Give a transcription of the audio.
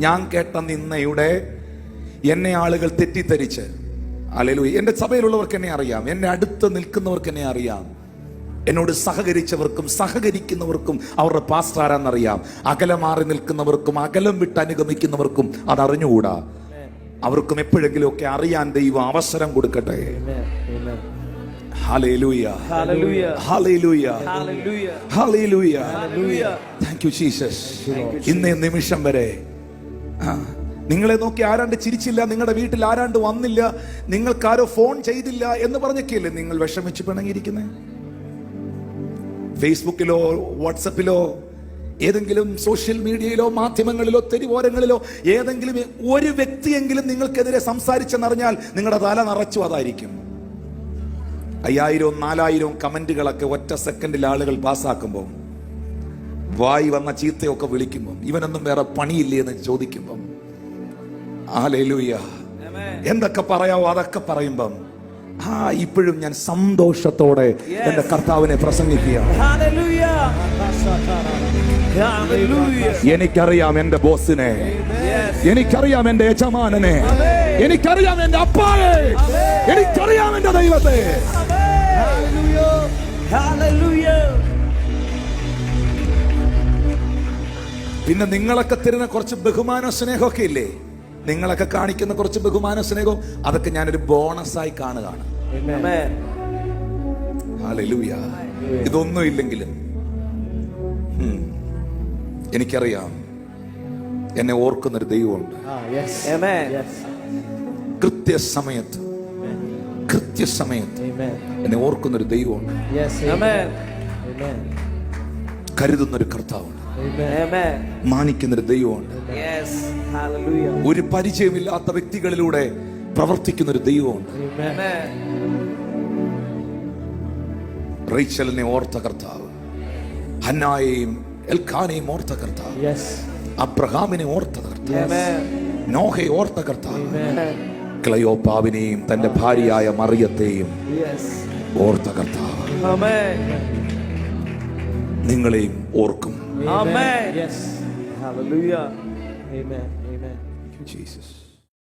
ഞാൻ കേട്ട നിന്നയുടെ എന്നെ ആളുകൾ തെറ്റിദ്ധരിച്ച്, ഹല്ലേലൂയ, എൻ്റെ സഭയിലുള്ളവർക്ക് എന്നെ അറിയാം, എന്നെ അടുത്ത് നിൽക്കുന്നവർക്ക് എന്നെ അറിയാം, എന്നോട് സഹകരിച്ചവർക്കും സഹകരിക്കുന്നവർക്കും അവരുടെ പാസ്റ്റർ ആരാന്നറിയാം. അകലം മാറി നിൽക്കുന്നവർക്കും അകലം വിട്ട് അനുഗമിക്കുന്നവർക്കും അതറിഞ്ഞുകൂടാ. അവർക്കും എപ്പോഴെങ്കിലും ഒക്കെ അറിയാൻ ദൈവം അവസരം കൊടുക്കട്ടെ. Hallelujah, hallelujah, hallelujah, hallelujah. Thank you Jesus. ഇന്നേ നിമിഷം വരെ നിങ്ങളെ നോക്കി ആരാണ്ട് ചിരിച്ചില്ല, നിങ്ങളുടെ വീട്ടിൽ ആരാണ്ട് വന്നില്ല, നിങ്ങൾക്കാരോ ഫോൺ ചെയ്തില്ല എന്ന് പറഞ്ഞൊക്കെയല്ലേ നിങ്ങൾ വിഷമിച്ച് പിണങ്ങിയിരിക്കുന്നത്? ഫേസ്ബുക്കിലോ വാട്സപ്പിലോ ഏതെങ്കിലും സോഷ്യൽ മീഡിയയിലോ മാധ്യമങ്ങളിലോ തെരുവോരങ്ങളിലോ ഏതെങ്കിലും ഒരു വ്യക്തിയെങ്കിലും നിങ്ങൾക്കെതിരെ സംസാരിച്ചെന്നറിഞ്ഞാൽ നിങ്ങളുടെ തല നിറച്ചു അതായിരിക്കും. 5000-4000 കമന്റുകളൊക്കെ ഒറ്റ സെക്കൻഡിൽ ആളുകൾ പാസ്സാക്കുമ്പോൾ, വായി വന്ന ചീത്തയൊക്കെ വിളിക്കുമ്പോൾ, ഇവനൊന്നും വേറെ പണിയില്ലേ എന്ന് ചോദിക്കുമ്പം, ഹല്ലേലൂയ, എന്തൊക്കെ പറയാവോ അതൊക്കെ പറയുമ്പം, ഇപ്പോഴും ഞാൻ സന്തോഷത്തോടെ എന്റെ കർത്താവിനെ പ്രസംഗിക്കുകയാണ്. എനിക്കറിയാം എന്റെ ബോസിനെ, എനിക്കറിയാം എന്റെ യജമാനനെ, എനിക്കറിയാം എന്റെ അപ്പായെ, എനിക്കറിയാം എന്റെ ദൈവത്തെ. പിന്നെ നിങ്ങളൊക്കെ തരുന്ന കുറച്ച് ബഹുമാന സ്നേഹമൊക്കെ ഇല്ലേ, നിങ്ങളൊക്കെ കാണിക്കുന്ന കുറച്ച് ബഹുമാന സ്നേഹവും അതൊക്കെ ഞാനൊരു ബോണസായി കാണുകയാണ്. ഹല്ലേലൂയ. ഇതൊന്നും ഇല്ലെങ്കിലും എനിക്കറിയാം എന്നെ ഓർക്കുന്നൊരു ദൈവമുണ്ട്. കൃത്യസമയത്ത് എന്നെ ഓർക്കുന്നൊരു ദൈവമുണ്ട്. കരുതുന്നൊരു കർത്താവുണ്ട്, മാനിക്കുന്നൊരു ദൈവമുണ്ട്. ഒരു പരിചയമില്ലാത്ത വ്യക്തികളിലൂടെ പ്രവർത്തിക്കുന്നൊരു ദൈവമുണ്ട്. റേച്ചലിനെ ഓർത്ത കർത്താവ്, ഹന്നായെയും എൽക്കാനെയും ഓർത്ത കർത്താവ്, അബ്രഹാമിനെ ഓർത്ത കർത്താവ്, നോഹയെ ഓർത്ത കർത്താവ്, ക്ലയോപ്പാവിനെയും തന്റെ ഭാര്യയായ മറിയത്തെയും ഓർത്ത കർത്താവ് നിങ്ങളെയും ഓർക്കും. Amen. Yes. Hallelujah. Amen. Amen. Thank you, Jesus.